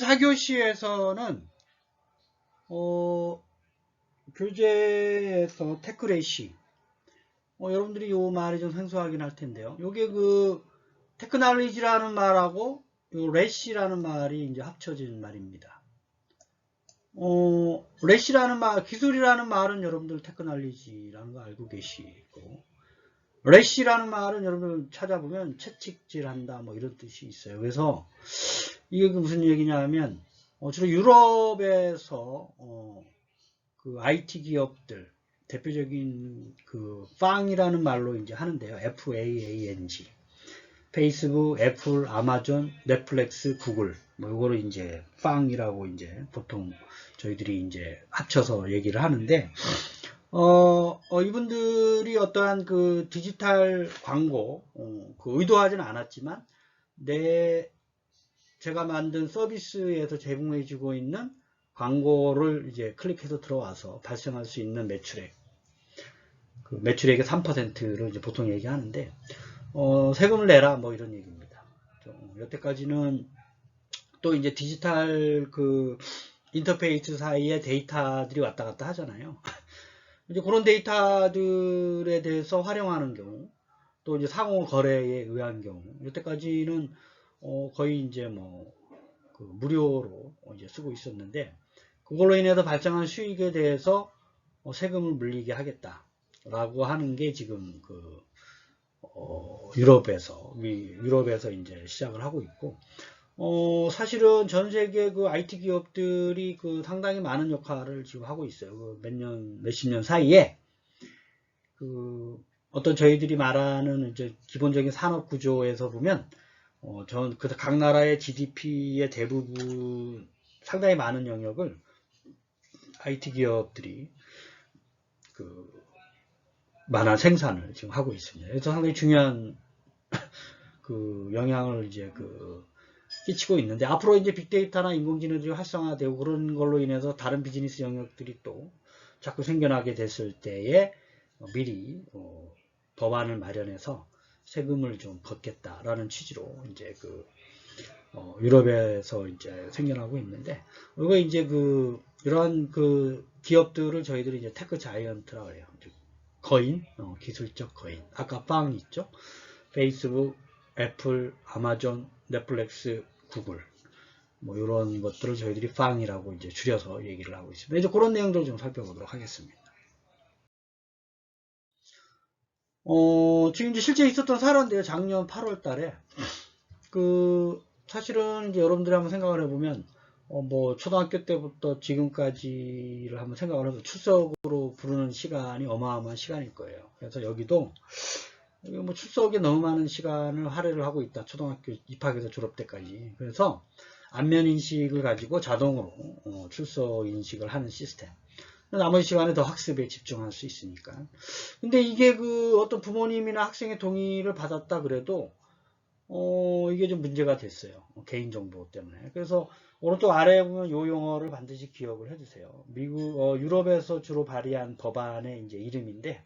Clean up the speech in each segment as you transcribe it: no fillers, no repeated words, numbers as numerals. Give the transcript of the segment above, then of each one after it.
4교시에서는 교재에서 테크레시 여러분들이 요 말이 좀 생소하긴 할 텐데요. 요게 그 테크놀리지라는 말하고 요 레시라는 말이 이제 합쳐진 말입니다. 레시라는 말, 기술이라는 말은 여러분들 테크놀리지라는 거 알고 계시고, 레시라는 말은 여러분들 찾아보면 채찍질한다 뭐 이런 뜻이 있어요. 그래서 이게 무슨 얘기냐면 주로 유럽에서 그 IT 기업들 대표적인 그 FAANG이라는 말로 이제 하는데요. FAANG. 페이스북, 애플, 아마존, 넷플릭스, 구글 뭐 이거를 이제 FAANG이라고 이제 보통 저희들이 이제 합쳐서 얘기를 하는데 이분들이 어떠한 그 디지털 광고 그 의도하지는 않았지만 제가 만든 서비스에서 제공해주고 있는 광고를 이제 클릭해서 들어와서 발생할 수 있는 매출액, 그 매출액의 3%를 이제 보통 얘기하는데, 세금을 내라, 뭐 이런 얘기입니다. 여태까지는 또 이제 디지털 그 인터페이스 사이에 데이터들이 왔다 갔다 하잖아요. 이제 그런 데이터들에 대해서 활용하는 경우, 또 이제 상호 거래에 의한 경우, 여태까지는 거의 이제 뭐 그 무료로 이제 쓰고 있었는데, 그걸로 인해서 발생한 수익에 대해서 세금을 물리게 하겠다라고 하는 게 지금 그 유럽에서 이제 시작을 하고 있고, 사실은 전 세계 그 IT 기업들이 그 상당히 많은 역할을 지금 하고 있어요. 그 몇십 년 사이에 그 어떤 저희들이 말하는 이제 기본적인 산업 구조에서 보면 각 나라의 GDP의 대부분 상당히 많은 영역을 IT 기업들이 그 만화 생산을 지금 하고 있습니다. 그래서 상당히 중요한 그 영향을 이제 끼치고 있는데, 앞으로 이제 빅데이터나 인공지능들이 활성화되고 그런 걸로 인해서 다른 비즈니스 영역들이 또 자꾸 생겨나게 됐을 때에 미리 법안을 마련해서 세금을 좀 걷겠다라는 취지로 이제 유럽에서 이제 생겨나고 있는데, 이거 이제 이러한 기업들을 저희들이 이제 테크 자이언트라고 해요. 거인, 기술적 거인. 아까 빵 있죠? 페이스북, 애플, 아마존, 넷플릭스, 구글. 뭐 이런 것들을 저희들이 빵이라고 이제 줄여서 얘기를 하고 있습니다. 이제 그런 내용들을 좀 살펴보도록 하겠습니다. 지금 이제 실제 있었던 사례인데요. 작년 8월 달에 사실은 이제 여러분들이 한번 생각을 해보면 뭐 초등학교 때부터 지금까지를 한번 생각을 해서 출석으로 부르는 시간이 어마어마한 시간일 거예요. 그래서 여기도 뭐 출석에 너무 많은 시간을 할애를 하고 있다. 초등학교 입학해서 졸업 때까지. 그래서 안면 인식을 가지고 자동으로 출석 인식을 하는 시스템. 나머지 시간에 더 학습에 집중할 수 있으니까. 근데 이게 어떤 부모님이나 학생의 동의를 받았다 그래도 이게 좀 문제가 됐어요. 개인정보 때문에. 그래서 오른쪽 아래에 보면 요 용어를 반드시 기억을 해주세요. 유럽에서 주로 발의한 법안의 이제 이름인데,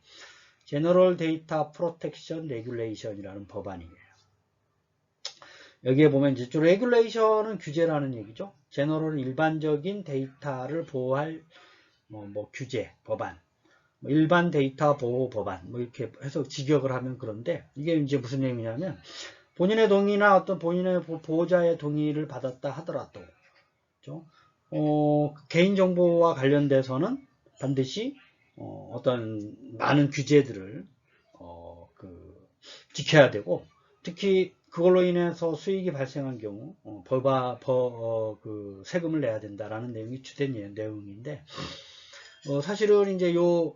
General Data Protection Regulation이라는 법안이에요. 여기에 보면 이제 주로 regulation은 규제라는 얘기죠. General은 일반적인 데이터를 보호할 뭐 규제, 법안. 일반 데이터 보호 법안. 뭐 이렇게 해서 직역을 하면 그런데, 이게 이제 무슨 얘기냐면, 본인의 동의나 어떤 본인의 보호자의 동의를 받았다 하더라도, 그렇죠? 개인정보와 관련돼서는 반드시 어떤 많은 규제들을 지켜야 되고, 특히 그걸로 인해서 수익이 발생한 경우 세금을 내야 된다라는 내용이 주된 내용인데, 사실은 이제 요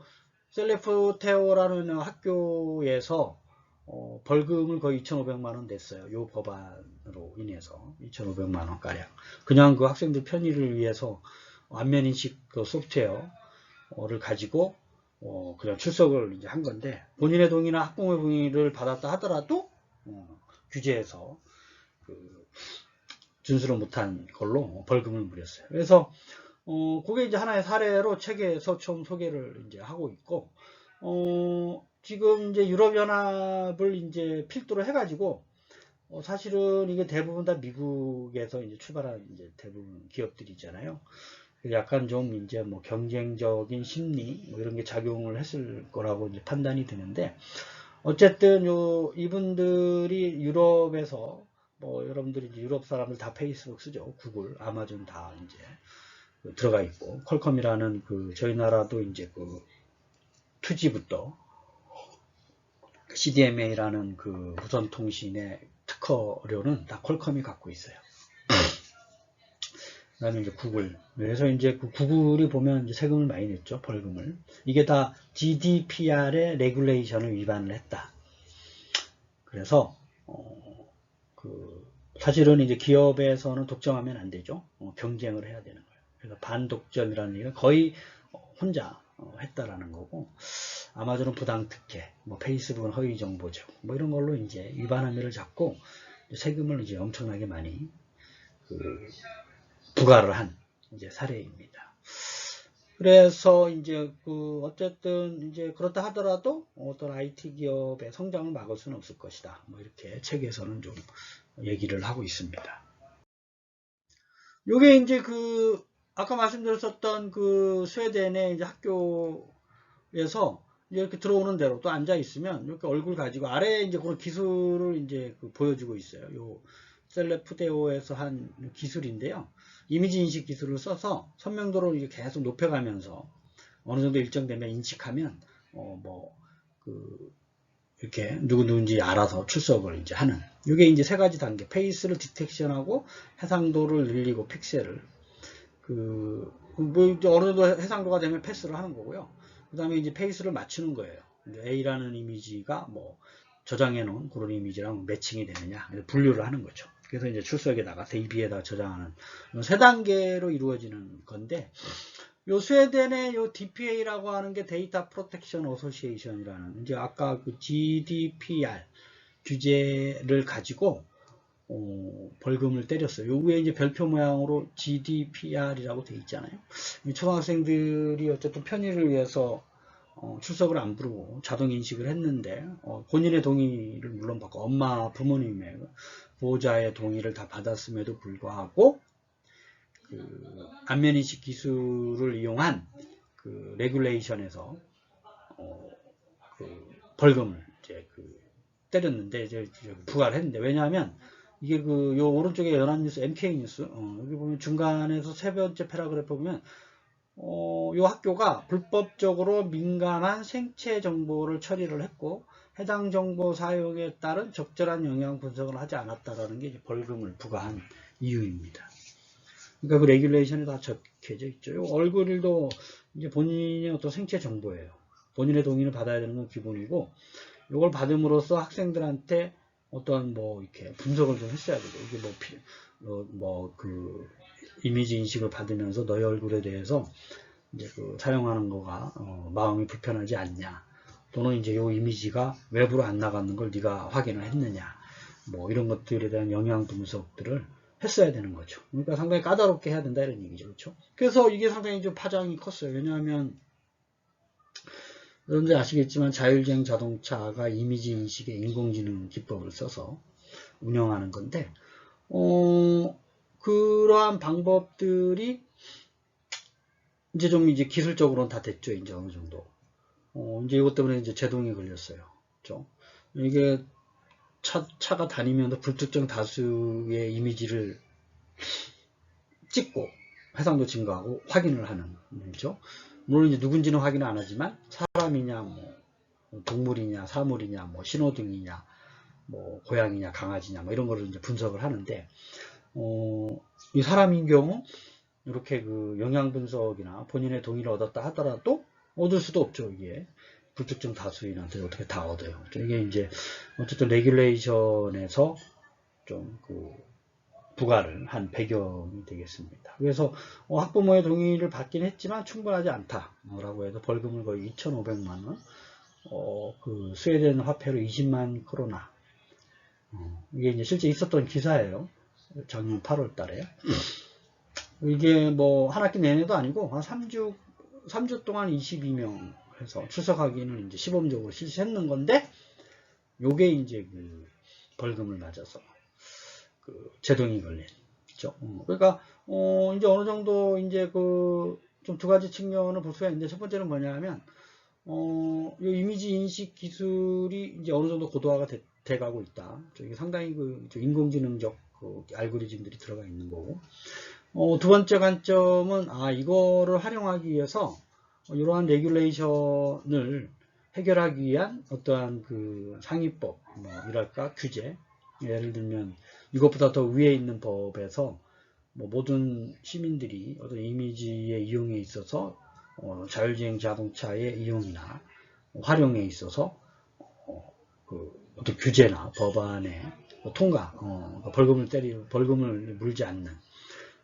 셀레프테오라는 학교에서 벌금을 거의 2,500만 원 냈어요. 요 법안으로 인해서 2,500만 원 가량. 그냥 그 학생들 편의를 위해서 안면인식 소프트웨어를 가지고 그냥 출석을 이제 한 건데, 본인의 동의나 학부모의 동의를 받았다 하더라도 규제해서 준수를 못한 걸로 벌금을 물였어요. 그래서 그게 이제 하나의 사례로 책에서 좀 소개를 이제 하고 있고, 지금 이제 유럽연합을 이제 필두로 해가지고 사실은 이게 대부분 다 미국에서 이제 출발한 이제 대부분 기업들이잖아요. 약간 좀 이제 뭐 경쟁적인 심리 뭐 이런 게 작용을 했을 거라고 이제 판단이 되는데, 어쨌든 이분들이 유럽에서 뭐 여러분들이 이제 유럽 사람들 다 페이스북 쓰죠. 구글, 아마존 다 이제 들어가 있고, 퀄컴이라는 그 저희 나라도 이제 그 2G부터 CDMA라는 그 무선통신의 특허료는 다 퀄컴이 갖고 있어요. 그 다음에 이제 구글. 그래서 이제 그 구글이 보면 이제 세금을 많이 냈죠. 벌금을. 이게 다 GDPR의 레귤레이션을 위반을 했다. 그래서, 사실은 이제 기업에서는 독점하면 안 되죠. 경쟁을 해야 되는 거예요. 그래서 반독점이라는 얘기가 거의 혼자 했다라는 거고, 아마존은 부당특혜, 뭐 페이스북은 허위정보죠. 뭐 이런 걸로 이제 위반 혐의를 잡고 세금을 이제 엄청나게 많이 부과를 한 이제 사례입니다. 그래서 이제 어쨌든 이제 그렇다 하더라도 어떤 IT 기업의 성장을 막을 수는 없을 것이다. 뭐 이렇게 책에서는 좀 얘기를 하고 있습니다. 요게 이제 아까 말씀드렸었던 스웨덴의 이제 학교에서 이렇게 들어오는 대로 또 앉아 있으면 이렇게 얼굴 가지고 아래에 이제 그런 기술을 이제 보여주고 있어요. 요 셀레프데오에서 한 기술인데요. 이미지 인식 기술을 써서 선명도를 이제 계속 높여가면서 어느 정도 일정 되면 인식하면 이렇게 누군지 알아서 출석을 이제 하는. 이게 이제 세 가지 단계. 페이스를 디텍션하고 해상도를 늘리고 픽셀을 뭐 이제 어느 정도 해상도가 되면 패스를 하는 거고요. 그 다음에 이제 페이스를 맞추는 거예요. A라는 이미지가 뭐 저장해 놓은 그런 이미지랑 매칭이 되느냐 분류를 하는 거죠. 그래서 이제 출석에다가 대비에다 저장하는 세 단계로 이루어지는 건데, 요 스웨덴의 요 DPA라고 하는 게 데이터 프로텍션 어소시에이션이라는 이제 아까 그 GDPR 규제를 가지고 벌금을 때렸어요. 요 위에 이제 별표 모양으로 GDPR이라고 돼 있잖아요. 초등학생들이 어쨌든 편의를 위해서 출석을 안 부르고 자동 인식을 했는데 본인의 동의를 물론 받고 엄마 부모님의 보호자의 동의를 다 받았음에도 불구하고 안면인식 기술을 이용한 레귤레이션에서 벌금을 이제 때렸는데 이제 부과를 했는데, 왜냐하면 이게 요 오른쪽에 연합뉴스 MK뉴스 여기 보면 중간에서 세 번째 패러그래프 보면 요 학교가 불법적으로 민감한 생체 정보를 처리를 했고 해당 정보 사용에 따른 적절한 영향 분석을 하지 않았다라는 게 이제 벌금을 부과한 이유입니다. 그러니까 그 레귤레이션에 다 적혀져 있죠. 요 얼굴도 이제 본인의 어떤 생체 정보예요. 본인의 동의를 받아야 되는 건 기본이고, 이걸 받음으로써 학생들한테 어떤 이렇게 분석을 좀 했어야 되죠. 이게 이미지 인식을 받으면서 너의 얼굴에 대해서 이제 사용하는 거가 마음이 불편하지 않냐, 또는 이제 요 이미지가 외부로 안 나가는 걸 네가 확인을 했느냐, 뭐 이런 것들에 대한 영향 분석들을 했어야 되는 거죠. 그러니까 상당히 까다롭게 해야 된다 이런 얘기죠. 그렇죠? 그래서 이게 상당히 좀 파장이 컸어요. 왜냐하면 여러분들 아시겠지만 자율주행 자동차가 이미지 인식에 인공지능 기법을 써서 운영하는 건데, 그러한 방법들이 이제 좀 이제 기술적으로는 다 됐죠. 이제 어느 정도. 이제 이것 때문에 이제 제동이 걸렸어요. 그렇죠? 이게 차가 다니면서 불특정 다수의 이미지를 찍고 해상도 증가하고 확인을 하는 거죠. 물론 이제 누군지는 확인을 안 하지만 사람이냐, 뭐 동물이냐, 사물이냐, 뭐 신호등이냐, 뭐 고양이냐, 강아지냐, 뭐 이런 거를 이제 분석을 하는데, 이 사람인 경우 이렇게 영향 분석이나 본인의 동의를 얻었다 하더라도 얻을 수도 없죠. 이게 불특정 다수인한테 어떻게 다 얻어요. 이게 이제 어쨌든 레귤레이션에서 좀 부과를 한 배경이 되겠습니다. 그래서 학부모의 동의를 받긴 했지만 충분하지 않다라고 해서 벌금을 거의 2,500만 원, 스웨덴 화폐로 20만 크로나. 이게 이제 실제 있었던 기사예요. 작년 8월 달에. 이게 뭐 한 학기 내내도 아니고 한 3주 동안 22명 해서 출석하기는 이제 시범적으로 실시했는 건데, 요게 이제 벌금을 맞아서 그 제동이 걸린. 그죠? 그러니까, 이제 어느 정도 이제 좀 두 가지 측면을 볼 수가 있는데, 첫 번째는 뭐냐면, 이 이미지 인식 기술이 이제 어느 정도 고도화가 돼가고 있다. 이게 상당히 인공지능적 알고리즘들이 들어가 있는 거고. 두 번째 관점은, 이거를 활용하기 위해서, 이러한 레귤레이션을 해결하기 위한 어떠한 상위법, 이랄까, 규제. 예를 들면, 이것보다 더 위에 있는 법에서, 모든 시민들이 어떤 이미지의 이용에 있어서, 자율주행 자동차의 이용이나 활용에 있어서, 어떤 규제나 법안의 통과, 벌금을 물지 않는,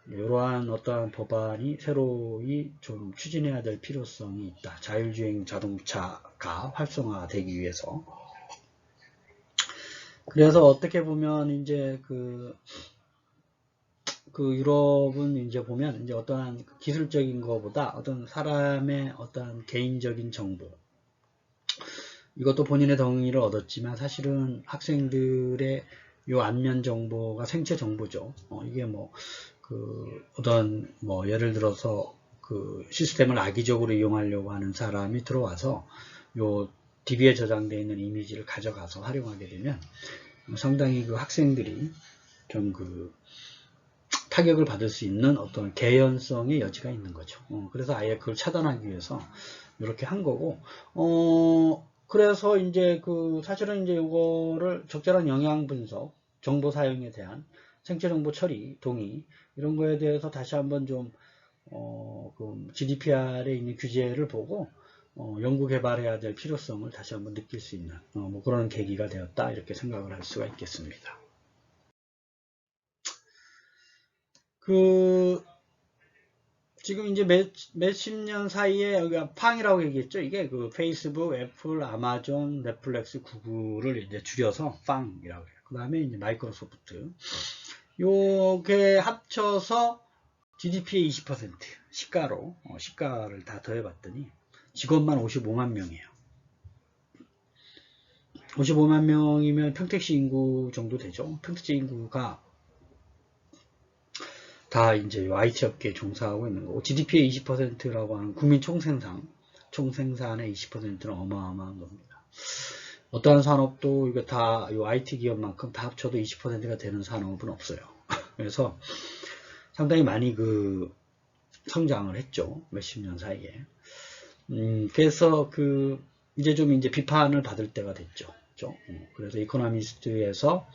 이러한 어떠한 법안이 새로이 좀 추진해야 될 필요성이 있다. 자율주행 자동차가 활성화되기 위해서. 그래서 어떻게 보면 이제 유럽은 이제 보면 이제 어떠한 기술적인 것보다 어떤 사람의 어떠한 개인적인 정보, 이것도 본인의 동의를 얻었지만 사실은 학생들의 요 안면 정보가 생체 정보죠. 이게 예를 들어서 시스템을 악의적으로 이용하려고 하는 사람이 들어와서 요 DB에 저장되어 있는 이미지를 가져가서 활용하게 되면 상당히 학생들이 좀 타격을 받을 수 있는 어떤 개연성의 여지가 있는 거죠. 그래서 아예 그걸 차단하기 위해서 이렇게 한 거고, 그래서 이제 사실은 이제 이거를 적절한 영향 분석, 정보 사용에 대한 생체 정보 처리, 동의, 이런 거에 대해서 다시 한번 좀, GDPR에 있는 규제를 보고, 연구 개발해야 될 필요성을 다시 한번 느낄 수 있는, 그런 계기가 되었다. 이렇게 생각을 할 수가 있겠습니다. 지금 이제 몇십 년 사이에 여기가 팡이라고 얘기했죠. 이게 페이스북, 애플, 아마존, 넷플릭스, 구글을 이제 줄여서 팡이라고 해요. 그 다음에 이제 마이크로소프트. 요게 합쳐서 GDP의 20% 시가를 다 더해봤더니 직원만 55만 명이에요. 55만 명이면 평택시 인구 정도 되죠. 평택시 인구가 다 이제 IT 업계에 종사하고 있는 거고, GDP의 20%라고 하는 국민 총생산의 20%는 어마어마한 겁니다. 어떠한 산업도 이거 다 IT 기업만큼 다 합쳐도 20%가 되는 산업은 없어요. 그래서 상당히 많이 성장을 했죠. 몇십 년 사이에. 그래서 이제 좀 비판을 받을 때가 됐죠. 그래서 이코노미스트에서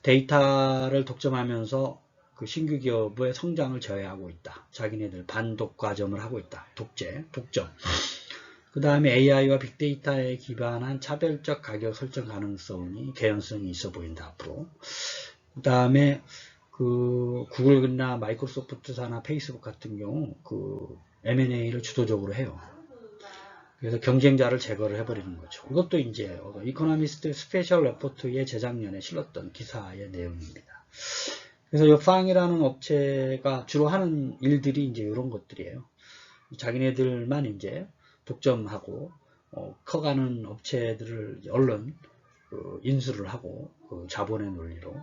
데이터를 독점하면서 신규 기업의 성장을 저해하고 있다. 자기네들 반독과점을 하고 있다. 독점. 그 다음에 AI와 빅데이터에 기반한 차별적 가격 설정 가능성이, 개연성이 있어 보인다. 앞으로. 그 다음에 구글이나 마이크로소프트사나 페이스북 같은 경우 M&A를 주도적으로 해요. 그래서 경쟁자를 제거를 해버리는 거죠. 이것도 이제 이코노미스트 스페셜 레포트의 재작년에 실렸던 기사의 내용입니다. 그래서 이 팡이라는 업체가 주로 하는 일들이 이제 이런 것들이에요. 자기네들만 이제 독점하고 커가는 업체들을 얼른 인수를 하고 자본의 논리로.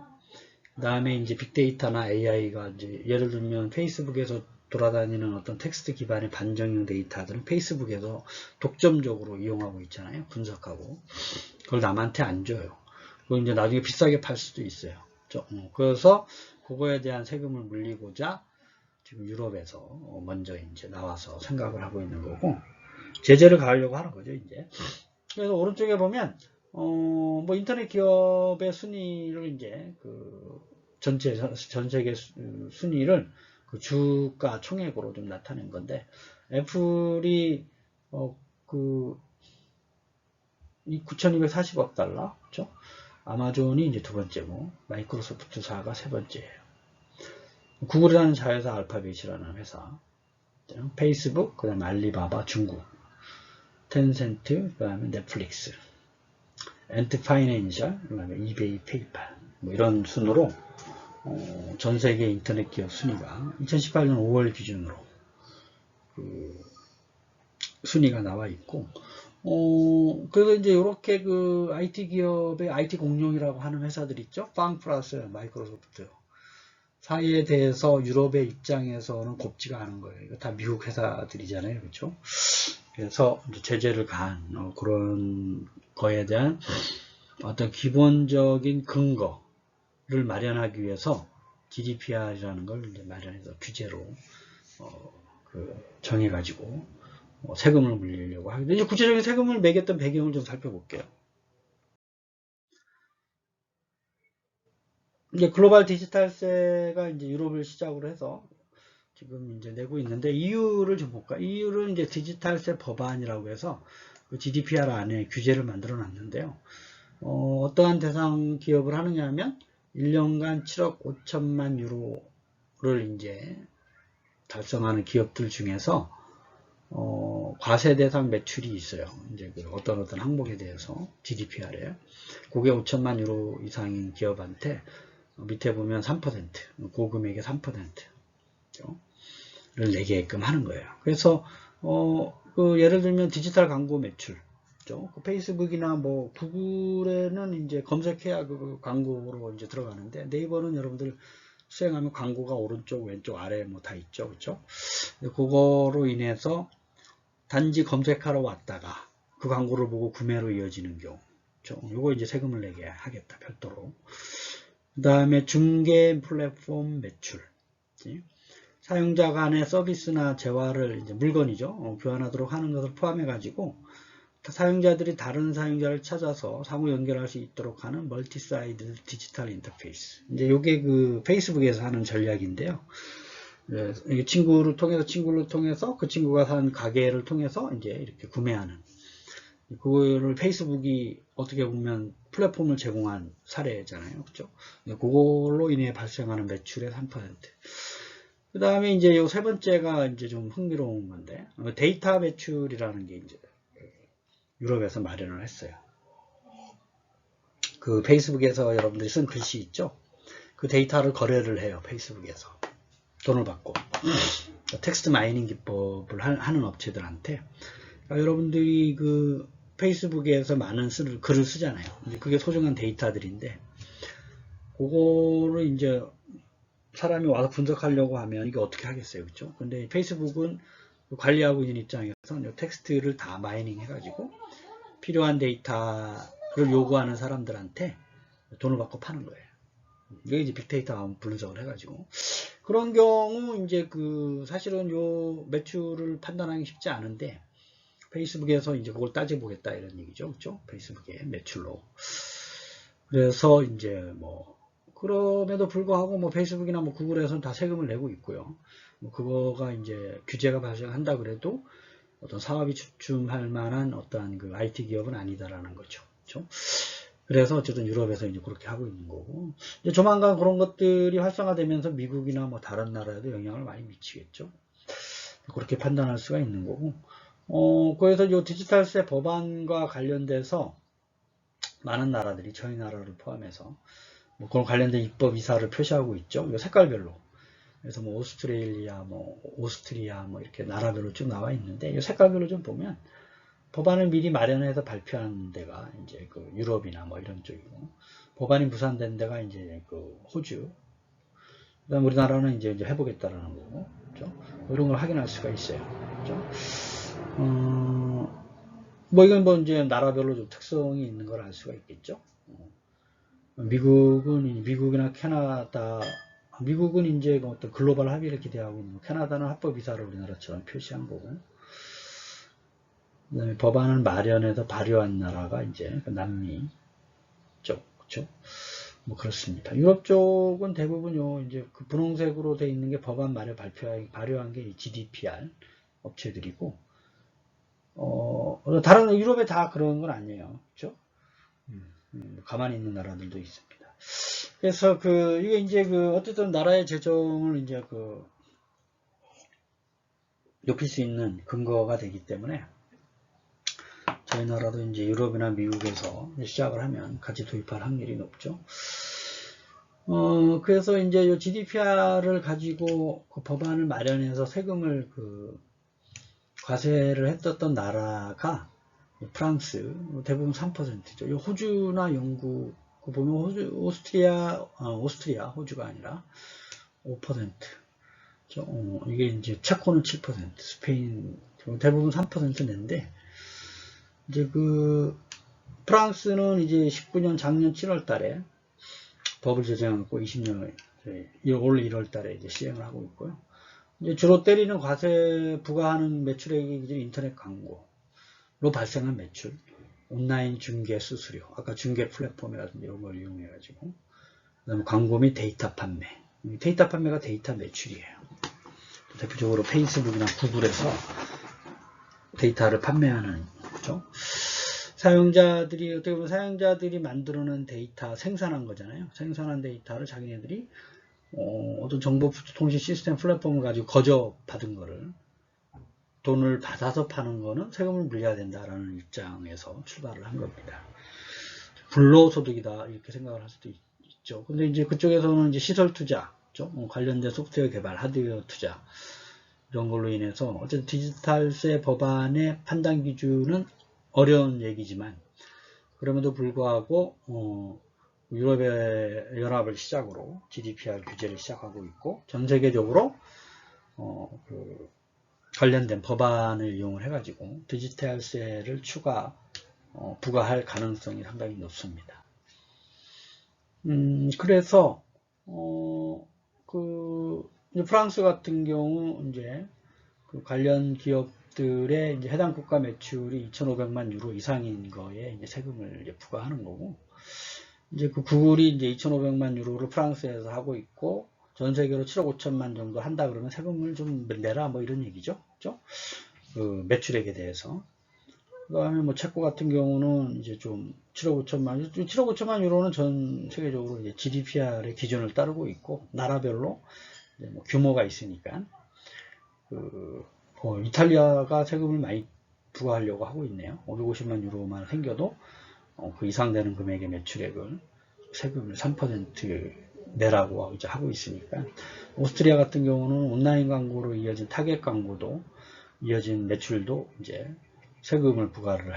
그 다음에 이제 빅데이터나 AI가 이제 예를 들면 페이스북에서 돌아다니는 어떤 텍스트 기반의 반정형 데이터들은 페이스북에서 독점적으로 이용하고 있잖아요. 분석하고. 그걸 남한테 안 줘요. 그걸 이제 나중에 비싸게 팔 수도 있어요. 그래서 그거에 대한 세금을 물리고자 지금 유럽에서 먼저 이제 나와서 생각을 하고 있는 거고, 제재를 가하려고 하는 거죠, 이제. 그래서 오른쪽에 보면, 인터넷 기업의 순위를 이제, 전 세계 순위를 주가 총액으로 좀 나타낸 건데, 애플이, 9,240억 달러, 그죠? 아마존이 이제 두 번째고, 마이크로소프트사가 세 번째예요. 구글이라는 자회사, 알파벳이라는 회사, 페이스북, 그 다음에 알리바바, 중국, 텐센트, 그 다음에 넷플릭스, 엔트파이낸셜, 그 다음에 이베이, 페이팔, 이런 순으로 전 세계 인터넷 기업 순위가 2018년 5월 기준으로 순위가 나와 있고, 그래서 이제 이렇게 그 IT 기업의 IT 공룡이라고 하는 회사들 있죠. 빵 플러스 마이크로소프트 사이에 대해서 유럽의 입장에서는 곱지가 않은 거예요. 이거 다 미국 회사들이잖아요. 그렇죠? 그래서 이제 제재를 가한 그런 거에 대한 어떤 기본적인 근거를 마련하기 위해서 GDPR이라는 걸 이제 마련해서 규제로 정해가지고 세금을 물리려고 하는데 이제 구체적인 세금을 매겼던 배경을 좀 살펴볼게요. 이제 글로벌 디지털세가 이제 유럽을 시작으로 해서 지금 이제 내고 있는데 EU를 좀 볼까? EU는 이제 디지털세 법안이라고 해서 그 GDPR 안에 규제를 만들어 놨는데요. 어떠한 대상 기업을 하느냐 하면 1년간 7억 5천만 유로를 이제 달성하는 기업들 중에서 과세 대상 매출이 있어요. 이제 그 어떤 항목에 대해서 GDPR에 그게 5천만 유로 이상인 기업한테 밑에 보면 3% 고금액의 3%를 내게끔 하는 거예요. 그래서 그 예를 들면 디지털 광고 매출, 그 페이스북이나 뭐 구글에는 이제 검색해야 그 광고로 이제 들어가는데 네이버는 여러분들 수행하면 광고가 오른쪽, 왼쪽, 아래 뭐 다 있죠, 그렇죠? 그거로 인해서 단지 검색하러 왔다가 그 광고를 보고 구매로 이어지는 경우, 요거 이제 세금을 내게 하겠다, 별도로. 그 다음에 중개 플랫폼 매출, 사용자 간의 서비스나 재화를 이제 물건이죠, 교환하도록 하는 것을 포함해 가지고 사용자들이 다른 사용자를 찾아서 상호 연결할 수 있도록 하는 멀티사이드 디지털 인터페이스. 이제 요게 그 페이스북에서 하는 전략인데요. 친구를 통해서 그 친구가 산 가게를 통해서 이제 이렇게 구매하는, 그거를 페이스북이 어떻게 보면 플랫폼을 제공한 사례잖아요. 그죠? 그걸로 인해 발생하는 매출의 3%. 그 다음에 이제 요 세 번째가 이제 좀 흥미로운 건데, 데이터 매출이라는 게 이제 유럽에서 마련을 했어요. 그 페이스북에서 여러분들이 쓴 글씨 있죠? 그 데이터를 거래를 해요. 페이스북에서. 돈을 받고. 텍스트 마이닝 기법을 하는 업체들한테. 그러니까 여러분들이 그 페이스북에서 많은 글을 쓰잖아요. 그게 소중한 데이터들인데, 그거를 이제 사람이 와서 분석하려고 하면 이게 어떻게 하겠어요. 그렇죠? 근데 페이스북은 관리하고 있는 입장에서 텍스트를 다 마이닝 해가지고 필요한 데이터를 요구하는 사람들한테 돈을 받고 파는 거예요. 이게 이제 빅데이터 분석을 해가지고. 그런 경우, 이제 그, 사실은 요 매출을 판단하기 쉽지 않은데, 페이스북에서 이제 그걸 따져보겠다 이런 얘기죠. 그죠? 페이스북의 매출로. 그래서 이제 뭐, 그럼에도 불구하고 뭐 페이스북이나 뭐 구글에서는 다 세금을 내고 있고요. 뭐 그거가 이제 규제가 발생한다 그래도 어떤 사업이 주춤할 만한 어떠한 그 IT 기업은 아니다라는 거죠. 그렇죠? 그래서 어쨌든 유럽에서 이제 그렇게 하고 있는 거고, 이제 조만간 그런 것들이 활성화되면서 미국이나 뭐 다른 나라에도 영향을 많이 미치겠죠. 그렇게 판단할 수가 있는 거고, 그래서 이 디지털세 법안과 관련돼서 많은 나라들이 저희 나라를 포함해서 뭐 그런 관련된 입법 이사를 표시하고 있죠. 이 색깔별로. 그래서 뭐 오스트레일리아, 뭐 오스트리아, 뭐 이렇게 나라별로 쭉 나와 있는데 이 색깔별로 좀 보면 법안을 미리 마련해서 발표한 데가 이제 그 유럽이나 뭐 이런 쪽이고, 법안이 무산된 데가 이제 그 호주, 그다음 우리나라는 이제 해보겠다라는 거고, 그렇죠? 이런 걸 확인할 수가 있어요. 그렇죠? 뭐 이건 뭐 이제 나라별로 좀 특성이 있는 걸 알 수가 있겠죠. 미국이나 캐나다, 미국은 이제 어떤 글로벌 합의를 기대하고 있는, 캐나다는 합법 이사를 우리나라처럼 표시한 거고, 그다음에 법안을 마련해서 발효한 나라가 이제 남미 쪽, 그렇죠? 뭐 그렇습니다. 유럽 쪽은 대부분요, 이제 그 분홍색으로 돼 있는 게 법안 발효한 게 GDPR 업체들이고, 다른 유럽에 다 그런 건 아니에요, 그렇죠? 가만히 있는 나라들도 있습니다. 그래서 이게 이제 어쨌든 나라의 재정을 이제 높일 수 있는 근거가 되기 때문에 저희 나라도 이제 유럽이나 미국에서 시작을 하면 같이 도입할 확률이 높죠. 그래서 이제 이 GDPR을 가지고 그 법안을 마련해서 세금을 과세를 했었던 나라가 프랑스 대부분 3%죠. 호주나 영국 보면 오스트리아 호주가 아니라 5%. 이게 이제 체코는 7%, 스페인 대부분 3%인데 이제 그 프랑스는 이제 19년 작년 7월 달에 법을 제정하고 20년 올 1월 달에 이제 시행을 하고 있고요. 이제 주로 때리는 과세 부과하는 매출액이 이제 인터넷 광고로 발생한 매출, 온라인 중개 수수료, 아까 중개 플랫폼이라든지 이런 걸 이용해가지고, 그다음에 광고 및 데이터 판매. 데이터 판매가 데이터 매출이에요. 대표적으로 페이스북이나 구글에서 데이터를 판매하는 거죠. 사용자들이 어떻게 보면 사용자들이 만들어낸 데이터 생산한 거잖아요. 생산한 데이터를 자기네들이 어떤 정보통신 시스템 플랫폼을 가지고 거저받은 거를 돈을 받아서 파는 거는 세금을 물려야 된다라는 입장에서 출발을 한 겁니다. 불로소득이다 이렇게 생각을 할 수도 있죠. 근데 이제 그쪽에서는 이제 시설 투자, 관련된 소프트웨어 개발, 하드웨어 투자 이런 걸로 인해서 어쨌든 디지털세 법안의 판단 기준은 어려운 얘기지만 그럼에도 불구하고 유럽의 연합을 시작으로 GDPR 규제를 시작하고 있고 전 세계적으로 관련된 법안을 이용을 해가지고 디지털세를 부과할 가능성이 상당히 높습니다. 그래서 프랑스 같은 경우 이제 그 관련 기업들의 이제 해당 국가 매출이 2,500만 유로 이상인 거에 이제 세금을 이제 부과하는 거고, 이제 그 구글이 이제 2,500만 유로를 프랑스에서 하고 있고 전 세계로 7억 5천만 정도 한다 그러면 세금을 좀 내라 뭐 이런 얘기죠. 그렇죠? 그 매출액에 대해서. 그다음에 뭐 체코 같은 경우는 이제 좀 7억 5천만 유로는 전 세계적으로 이제 GDPR의 기준을 따르고 있고 나라별로 이제 뭐 규모가 있으니까 이탈리아가 세금을 많이 부과하려고 하고 있네요. 550만 유로만 생겨도 그 이상 되는 금액의 매출액을 세금을 3% 내라고 이제 하고 있으니까 오스트리아 같은 경우는 온라인 광고로 이어진 타겟 광고도 이어진 매출도 이제 세금을 부과를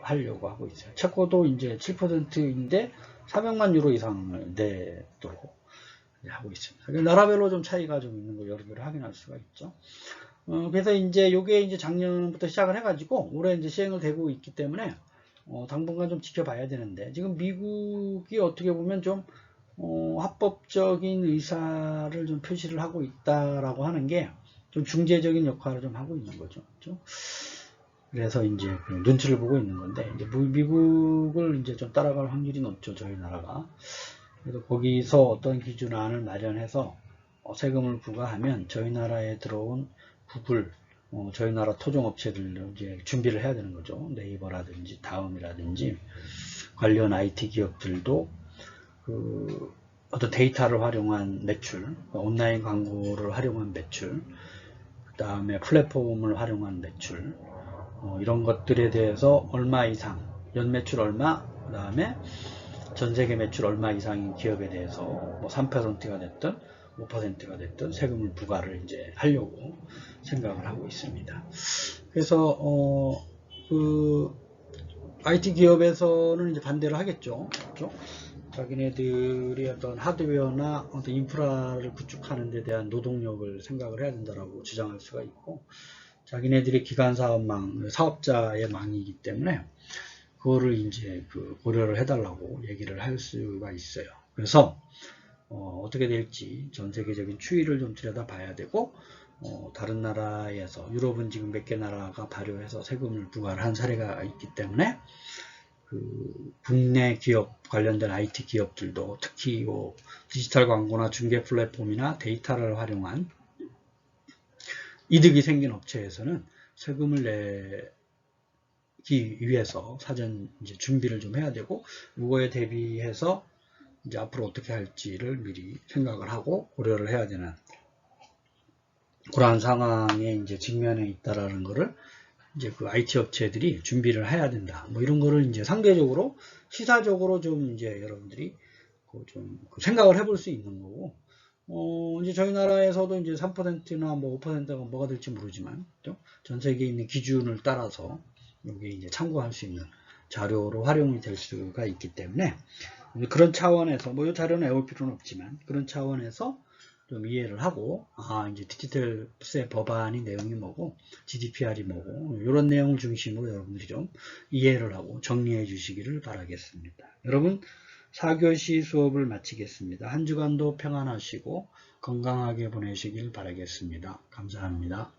하려고 하고 있어요. 체코도 이제 7%인데 400만 유로 이상을 내도록 하고 있습니다. 나라별로 좀 차이가 좀 있는 거 여러분들이 확인할 수가 있죠. 그래서 이제 요게 이제 작년부터 시작을 해가지고 올해 이제 시행을 되고 있기 때문에 당분간 좀 지켜봐야 되는데 지금 미국이 어떻게 보면 좀 합법적인 의사를 좀 표시를 하고 있다라고 하는 게 좀 중재적인 역할을 좀 하고 있는 거죠. 그렇죠? 그래서 이제 그 눈치를 보고 있는 건데 이제 미국을 이제 좀 따라갈 확률이 높죠. 저희 나라가. 그래서 거기서 어떤 기준안을 마련해서 세금을 부과하면 저희 나라에 들어온 구글, 저희 나라 토종업체들로 이제 준비를 해야 되는 거죠. 네이버라든지 다음이라든지 관련 IT 기업들도 그 어떤 데이터를 활용한 매출, 온라인 광고를 활용한 매출, 그 다음에 플랫폼을 활용한 매출, 이런 것들에 대해서 얼마 이상, 연매출 얼마, 그 다음에 전세계 매출 얼마 이상인 기업에 대해서 뭐 3%가 됐든 5%가 됐든 세금을 부과를 이제 하려고 생각을 하고 있습니다. 그래서 그 IT 기업에서는 이제 반대를 하겠죠. 그렇죠? 자기네들이 어떤 하드웨어나 어떤 인프라를 구축하는 데 대한 노동력을 생각을 해야 된다라고 주장할 수가 있고, 자기네들이 기간사업망, 사업자의 망이기 때문에 그거를 이제 고려를 해달라고 얘기를 할 수가 있어요. 그래서 어떻게 될지 전 세계적인 추이를 좀 들여다봐야 되고, 다른 나라에서 유럽은 지금 몇 개 나라가 발효해서 세금을 부과를 한 사례가 있기 때문에 국내 기업 관련된 IT 기업들도 특히 디지털 광고나 중개 플랫폼이나 데이터를 활용한 이득이 생긴 업체에서는 세금을 내기 위해서 사전 이제 준비를 좀 해야 되고, 그거에 대비해서 이제 앞으로 어떻게 할지를 미리 생각을 하고 고려를 해야 되는 그러한 상황에 이제 직면해 있다라는 거를 이제 그 IT 업체들이 준비를 해야 된다. 뭐 이런 거를 이제 상대적으로 시사적으로 좀 이제 여러분들이 좀 생각을 해볼 수 있는 거고, 이제 저희 나라에서도 이제 3%나 뭐 5%가 뭐가 될지 모르지만, 전 세계에 있는 기준을 따라서 이게 이제 참고할 수 있는 자료로 활용이 될 수가 있기 때문에 그런 차원에서 뭐 이 자료는 외울 필요는 없지만 그런 차원에서 좀 이해를 하고 이제 디지털세 법안이 내용이 뭐고 GDPR이 뭐고 이런 내용 중심으로 여러분들이 좀 이해를 하고 정리해 주시기를 바라겠습니다. 여러분 4교시 수업을 마치겠습니다. 한 주간도 평안하시고 건강하게 보내시길 바라겠습니다. 감사합니다.